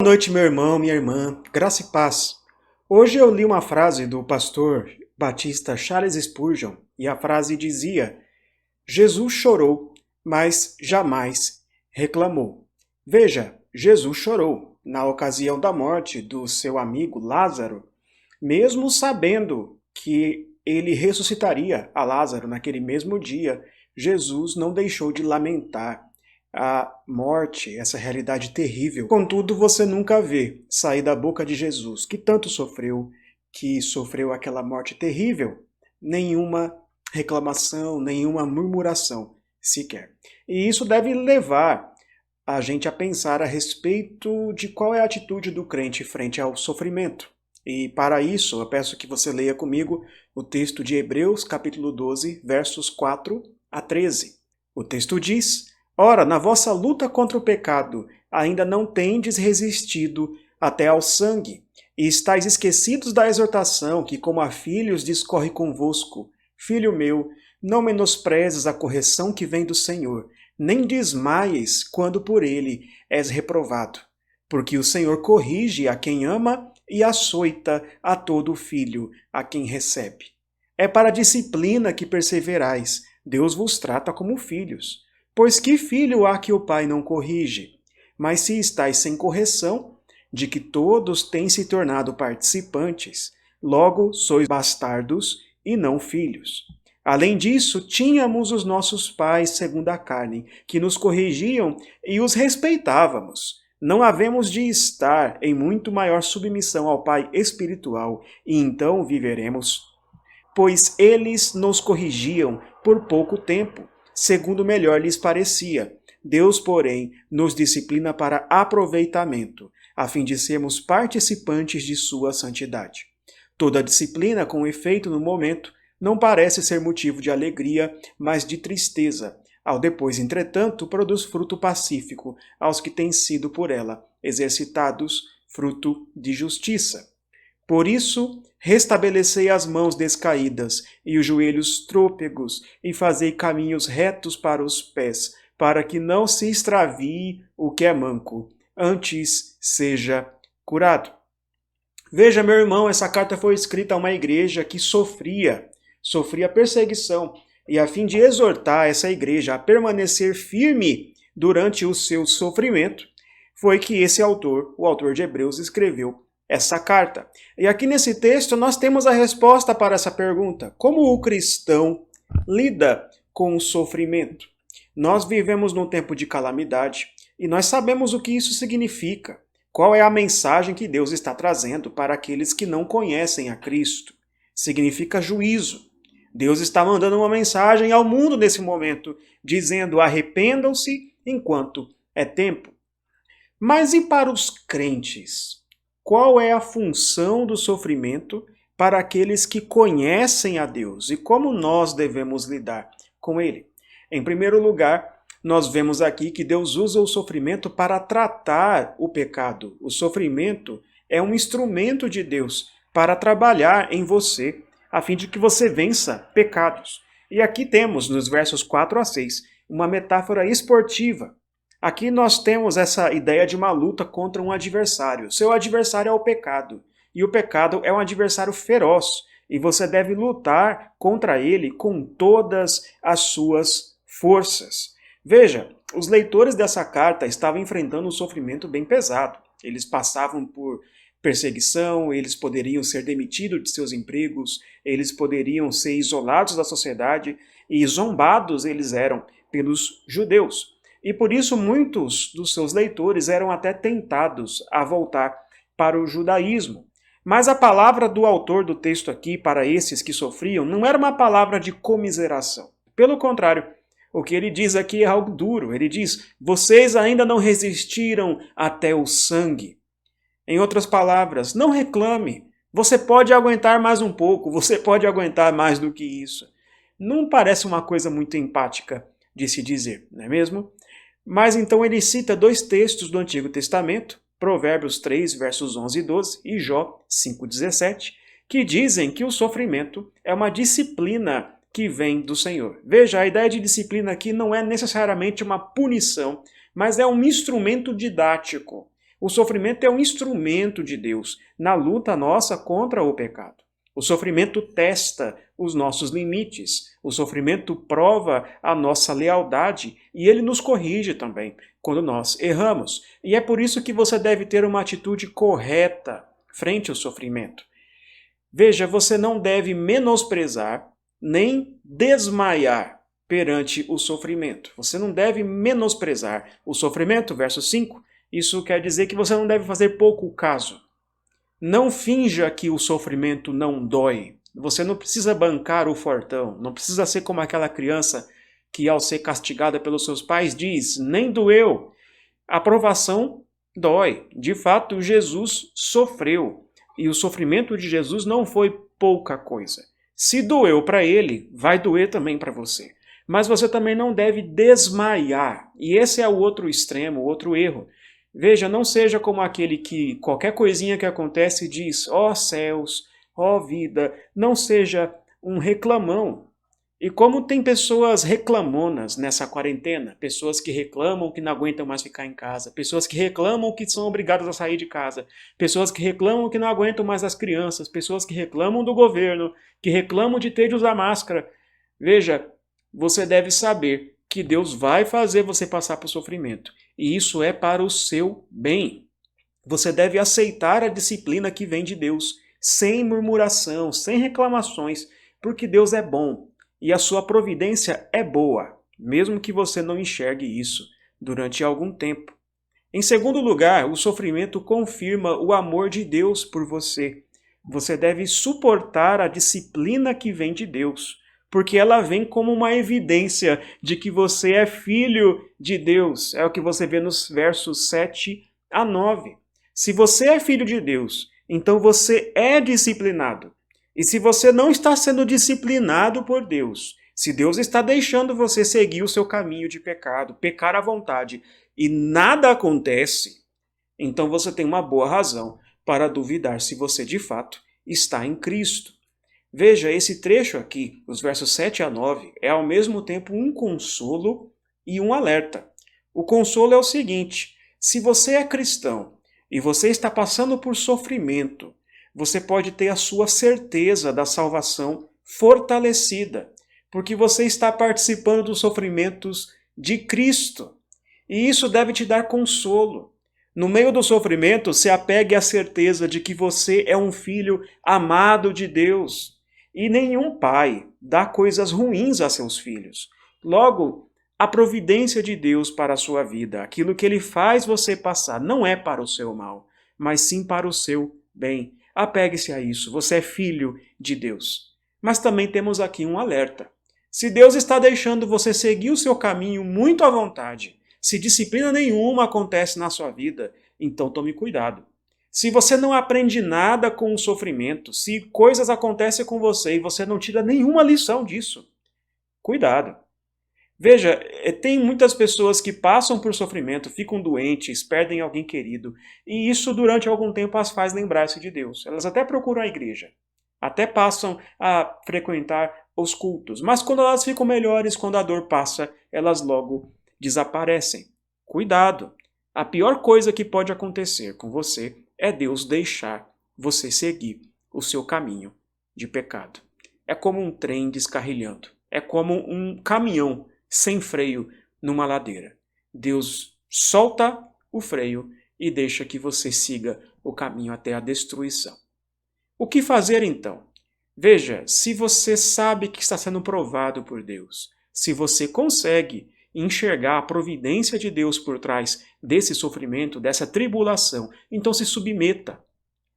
Boa noite, meu irmão, minha irmã, graça e paz. Hoje eu li uma frase do pastor batista Charles Spurgeon e a frase dizia: Jesus chorou, mas jamais reclamou. Veja, Jesus chorou na ocasião da morte do seu amigo Lázaro, mesmo sabendo que ele ressuscitaria a Lázaro naquele mesmo dia. Jesus não deixou de lamentar a morte, essa realidade terrível. Contudo, você nunca vê sair da boca de Jesus, que tanto sofreu, que sofreu aquela morte terrível, nenhuma reclamação, nenhuma murmuração sequer. E isso deve levar a gente a pensar a respeito de qual é a atitude do crente frente ao sofrimento. E para isso, eu peço que você leia comigo o texto de Hebreus, capítulo 12, versos 4 a 13. O texto diz: Ora, na vossa luta contra o pecado, ainda não tendes resistido até ao sangue, e estáis esquecidos da exortação que, como a filhos, discorre convosco. Filho meu, não menosprezes a correção que vem do Senhor, nem desmaies quando por ele és reprovado. Porque o Senhor corrige a quem ama e açoita a todo filho a quem recebe. É para a disciplina que perseverais. Deus vos trata como filhos. Pois que filho há que o pai não corrige? Mas se estáis sem correção, de que todos têm se tornado participantes, logo sois bastardos e não filhos. Além disso, tínhamos os nossos pais segundo a carne, que nos corrigiam e os respeitávamos. Não havemos de estar em muito maior submissão ao Pai espiritual, e então viveremos. Pois eles nos corrigiam por pouco tempo, segundo melhor lhes parecia. Deus, porém, nos disciplina para aproveitamento, a fim de sermos participantes de sua santidade. Toda disciplina, com efeito no momento, não parece ser motivo de alegria, mas de tristeza. Ao depois, entretanto, produz fruto pacífico aos que têm sido por ela exercitados, fruto de justiça. Por isso, restabelecei as mãos descaídas e os joelhos trôpegos, e fazei caminhos retos para os pés, para que não se extravie o que é manco, antes seja curado. Veja, meu irmão, essa carta foi escrita a uma igreja que sofria perseguição, e a fim de exortar essa igreja a permanecer firme durante o seu sofrimento, foi que esse autor, o autor de Hebreus, escreveu essa carta. E aqui nesse texto nós temos a resposta para essa pergunta: como o cristão lida com o sofrimento? Nós vivemos num tempo de calamidade e nós sabemos o que isso significa. Qual é a mensagem que Deus está trazendo para aqueles que não conhecem a Cristo? Significa juízo. Deus está mandando uma mensagem ao mundo nesse momento, dizendo: arrependam-se enquanto é tempo. Mas e para os crentes? Qual é a função do sofrimento para aqueles que conhecem a Deus e como nós devemos lidar com ele? Em primeiro lugar, nós vemos aqui que Deus usa o sofrimento para tratar o pecado. O sofrimento é um instrumento de Deus para trabalhar em você, a fim de que você vença pecados. E aqui temos, nos versos 4 a 6, uma metáfora esportiva. Aqui nós temos essa ideia de uma luta contra um adversário. Seu adversário é o pecado. E o pecado é um adversário feroz. E você deve lutar contra ele com todas as suas forças. Veja, os leitores dessa carta estavam enfrentando um sofrimento bem pesado. Eles passavam por perseguição, eles poderiam ser demitidos de seus empregos, eles poderiam ser isolados da sociedade e zombados eles eram pelos judeus. E por isso muitos dos seus leitores eram até tentados a voltar para o judaísmo. Mas a palavra do autor do texto aqui para esses que sofriam não era uma palavra de comiseração. Pelo contrário, o que ele diz aqui é algo duro. Ele diz: vocês ainda não resistiram até o sangue. Em outras palavras, não reclame. Você pode aguentar mais um pouco, você pode aguentar mais do que isso. Não parece uma coisa muito empática de se dizer, não é mesmo? Mas então ele cita dois textos do Antigo Testamento, Provérbios 3, versos 11 e 12, e Jó 5,17, que dizem que o sofrimento é uma disciplina que vem do Senhor. Veja, a ideia de disciplina aqui não é necessariamente uma punição, mas é um instrumento didático. O sofrimento é um instrumento de Deus na luta nossa contra o pecado. O sofrimento testa os nossos limites. O sofrimento prova a nossa lealdade e ele nos corrige também quando nós erramos. E é por isso que você deve ter uma atitude correta frente ao sofrimento. Veja, você não deve menosprezar nem desmaiar perante o sofrimento. Você não deve menosprezar o sofrimento, verso 5. Isso quer dizer que você não deve fazer pouco caso. Não finja que o sofrimento não dói. Você não precisa bancar o fortão. Não precisa ser como aquela criança que, ao ser castigada pelos seus pais, diz: nem doeu. A provação dói. De fato, Jesus sofreu. E o sofrimento de Jesus não foi pouca coisa. Se doeu para ele, vai doer também para você. Mas você também não deve desmaiar. E esse é o outro extremo, o outro erro. Veja, não seja como aquele que qualquer coisinha que acontece diz: ó céus, ó vida. Não seja um reclamão. E como tem pessoas reclamonas nessa quarentena, pessoas que reclamam que não aguentam mais ficar em casa, pessoas que reclamam que são obrigadas a sair de casa, pessoas que reclamam que não aguentam mais as crianças, pessoas que reclamam do governo, que reclamam de ter de usar máscara. Veja, você deve saber que Deus vai fazer você passar por sofrimento. E isso é para o seu bem. Você deve aceitar a disciplina que vem de Deus, sem murmuração, sem reclamações, porque Deus é bom e a sua providência é boa, mesmo que você não enxergue isso durante algum tempo. Em segundo lugar, o sofrimento confirma o amor de Deus por você. Você deve suportar a disciplina que vem de Deus, porque ela vem como uma evidência de que você é filho de Deus. É o que você vê nos versos 7 a 9. Se você é filho de Deus, então você é disciplinado. E se você não está sendo disciplinado por Deus, se Deus está deixando você seguir o seu caminho de pecado, pecar à vontade, e nada acontece, então você tem uma boa razão para duvidar se você de fato está em Cristo. Veja, esse trecho aqui, os versos 7 a 9, é ao mesmo tempo um consolo e um alerta. O consolo é o seguinte: se você é cristão e você está passando por sofrimento, você pode ter a sua certeza da salvação fortalecida, porque você está participando dos sofrimentos de Cristo. E isso deve te dar consolo. No meio do sofrimento, se apegue à certeza de que você é um filho amado de Deus. E nenhum pai dá coisas ruins a seus filhos. Logo, a providência de Deus para a sua vida, aquilo que ele faz você passar, não é para o seu mal, mas sim para o seu bem. Apegue-se a isso, você é filho de Deus. Mas também temos aqui um alerta. Se Deus está deixando você seguir o seu caminho muito à vontade, se disciplina nenhuma acontece na sua vida, então tome cuidado. Se você não aprende nada com o sofrimento, se coisas acontecem com você e você não tira nenhuma lição disso, cuidado. Veja, tem muitas pessoas que passam por sofrimento, ficam doentes, perdem alguém querido, e isso durante algum tempo as faz lembrar-se de Deus. Elas até procuram a igreja, até passam a frequentar os cultos, mas quando elas ficam melhores, quando a dor passa, elas logo desaparecem. Cuidado! A pior coisa que pode acontecer com você é Deus deixar você seguir o seu caminho de pecado. É como um trem descarrilhando, é como um caminhão sem freio numa ladeira. Deus solta o freio e deixa que você siga o caminho até a destruição. O que fazer então? Veja, se você sabe que está sendo provado por Deus, se você consegue enxergar a providência de Deus por trás desse sofrimento, dessa tribulação, então se submeta.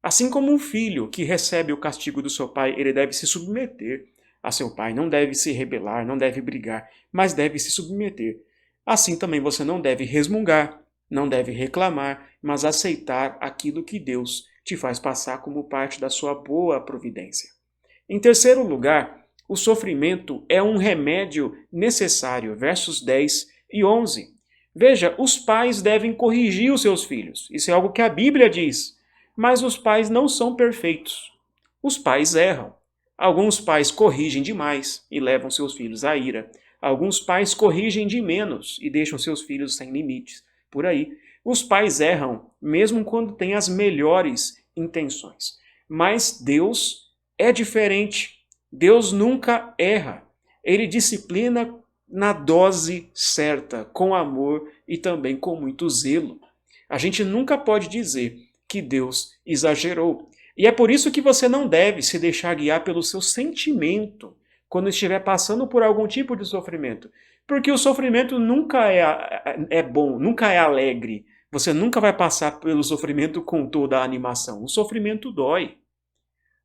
Assim como um filho que recebe o castigo do seu pai, ele deve se submeter a seu pai, não deve se rebelar, não deve brigar, mas deve se submeter. Assim também você não deve resmungar, não deve reclamar, mas aceitar aquilo que Deus te faz passar como parte da sua boa providência. Em terceiro lugar, o sofrimento é um remédio necessário, versos 10 e 11. Veja, os pais devem corrigir os seus filhos, isso é algo que a Bíblia diz, mas os pais não são perfeitos. Os pais erram. Alguns pais corrigem demais e levam seus filhos à ira. Alguns pais corrigem de menos e deixam seus filhos sem limites. Por aí. Os pais erram, mesmo quando têm as melhores intenções. Mas Deus é diferente. Deus nunca erra. Ele disciplina na dose certa, com amor e também com muito zelo. A gente nunca pode dizer que Deus exagerou. E é por isso que você não deve se deixar guiar pelo seu sentimento quando estiver passando por algum tipo de sofrimento. Porque o sofrimento nunca é bom, nunca é alegre. Você nunca vai passar pelo sofrimento com toda a animação. O sofrimento dói.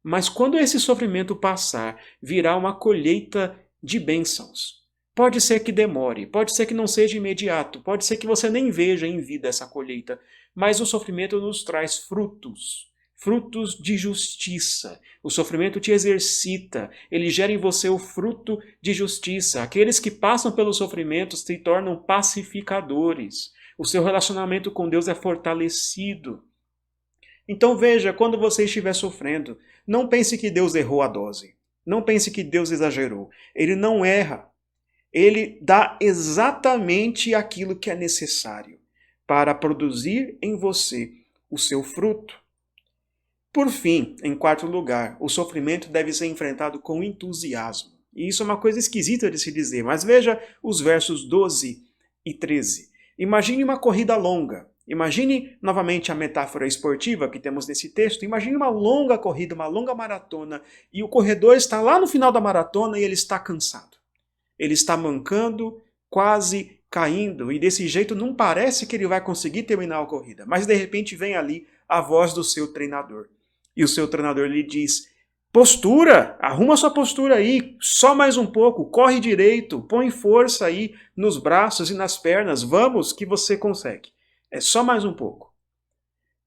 Mas quando esse sofrimento passar, virá uma colheita de bênçãos. Pode ser que demore, pode ser que não seja imediato, pode ser que você nem veja em vida essa colheita, mas o sofrimento nos traz frutos, frutos de justiça. O sofrimento te exercita, ele gera em você o fruto de justiça. Aqueles que passam pelo sofrimento se tornam pacificadores. O seu relacionamento com Deus é fortalecido. Então veja, quando você estiver sofrendo, não pense que Deus errou a dose. Não pense que Deus exagerou. Ele não erra. Ele dá exatamente aquilo que é necessário para produzir em você o seu fruto. Por fim, em quarto lugar, o sofrimento deve ser enfrentado com entusiasmo. E isso é uma coisa esquisita de se dizer, mas veja os versos 12 e 13. Imagine uma corrida longa. Imagine novamente a metáfora esportiva que temos nesse texto. Imagine uma longa corrida, uma longa maratona, e o corredor está lá no final da maratona e ele está cansado. Ele está mancando, quase caindo, e desse jeito não parece que ele vai conseguir terminar a corrida. Mas de repente vem ali a voz do seu treinador. E o seu treinador lhe diz: postura, arruma sua postura aí, só mais um pouco, corre direito, põe força aí nos braços e nas pernas, vamos que você consegue. É só mais um pouco.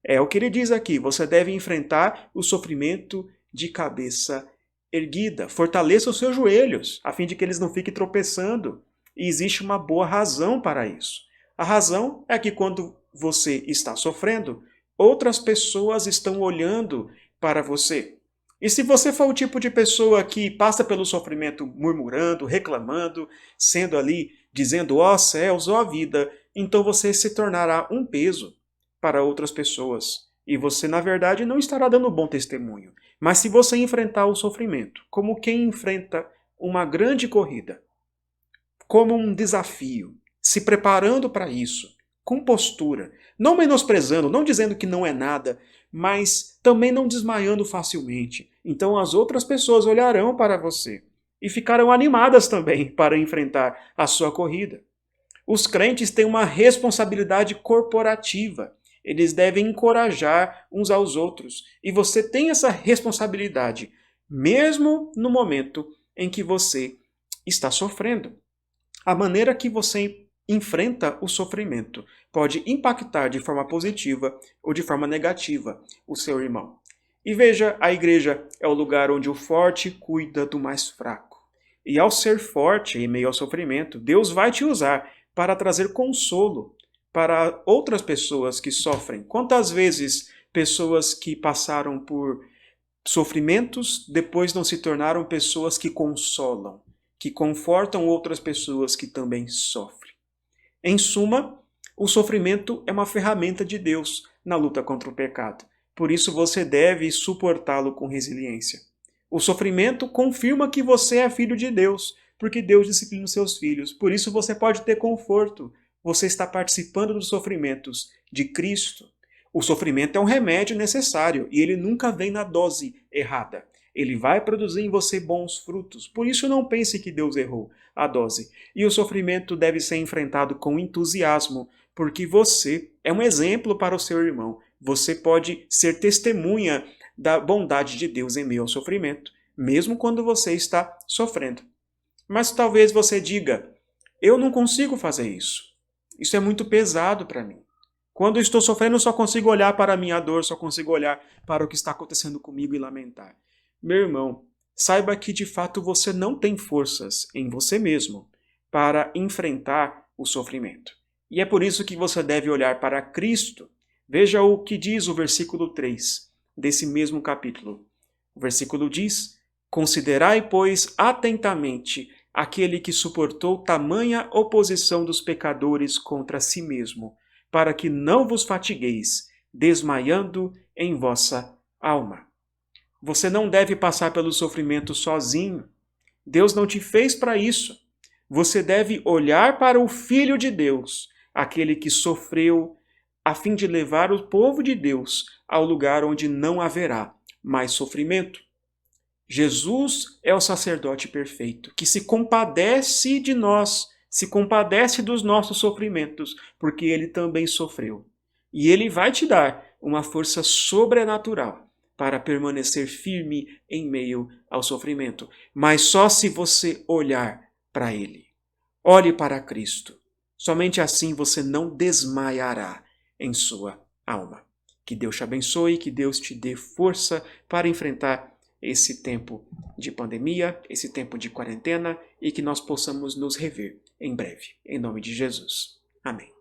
É o que ele diz aqui, você deve enfrentar o sofrimento de cabeça erguida. Fortaleça os seus joelhos, a fim de que eles não fiquem tropeçando. E existe uma boa razão para isso. A razão é que quando você está sofrendo, outras pessoas estão olhando para você. E se você for o tipo de pessoa que passa pelo sofrimento murmurando, reclamando, sendo ali, dizendo, ó céus, ó vida, então você se tornará um peso para outras pessoas. E você, na verdade, não estará dando bom testemunho. Mas se você enfrentar o sofrimento como quem enfrenta uma grande corrida, como um desafio, se preparando para isso, com postura, não menosprezando, não dizendo que não é nada, mas também não desmaiando facilmente. Então as outras pessoas olharão para você e ficarão animadas também para enfrentar a sua corrida. Os crentes têm uma responsabilidade corporativa. Eles devem encorajar uns aos outros. E você tem essa responsabilidade, mesmo no momento em que você está sofrendo. A maneira que você enfrenta o sofrimento pode impactar de forma positiva ou de forma negativa o seu irmão. E veja, a igreja é o lugar onde o forte cuida do mais fraco. E ao ser forte em meio ao sofrimento, Deus vai te usar para trazer consolo para outras pessoas que sofrem. Quantas vezes pessoas que passaram por sofrimentos depois não se tornaram pessoas que consolam, que confortam outras pessoas que também sofrem? Em suma, o sofrimento é uma ferramenta de Deus na luta contra o pecado. Por isso você deve suportá-lo com resiliência. O sofrimento confirma que você é filho de Deus, porque Deus disciplina os seus filhos. Por isso você pode ter conforto. Você está participando dos sofrimentos de Cristo. O sofrimento é um remédio necessário e ele nunca vem na dose errada. Ele vai produzir em você bons frutos. Por isso não pense que Deus errou a dose. E o sofrimento deve ser enfrentado com entusiasmo, porque você é um exemplo para o seu irmão. Você pode ser testemunha da bondade de Deus em meio ao sofrimento, mesmo quando você está sofrendo. Mas talvez você diga, eu não consigo fazer isso. Isso é muito pesado para mim. Quando eu estou sofrendo, eu só consigo olhar para a minha dor, só consigo olhar para o que está acontecendo comigo e lamentar. Meu irmão, saiba que de fato você não tem forças em você mesmo para enfrentar o sofrimento. E é por isso que você deve olhar para Cristo. Veja o que diz o versículo 3 desse mesmo capítulo. O versículo diz, considerai, pois, atentamente aquele que suportou tamanha oposição dos pecadores contra si mesmo, para que não vos fatigueis, desmaiando em vossa alma. Você não deve passar pelo sofrimento sozinho. Deus não te fez para isso. Você deve olhar para o Filho de Deus, aquele que sofreu, a fim de levar o povo de Deus ao lugar onde não haverá mais sofrimento. Jesus é o sacerdote perfeito, que se compadece de nós, se compadece dos nossos sofrimentos, porque ele também sofreu. E ele vai te dar uma força sobrenatural para permanecer firme em meio ao sofrimento. Mas só se você olhar para ele. Olhe para Cristo. Somente assim você não desmaiará em sua alma. Que Deus te abençoe, que Deus te dê força para enfrentar esse tempo de pandemia, esse tempo de quarentena e que nós possamos nos rever em breve. Em nome de Jesus. Amém.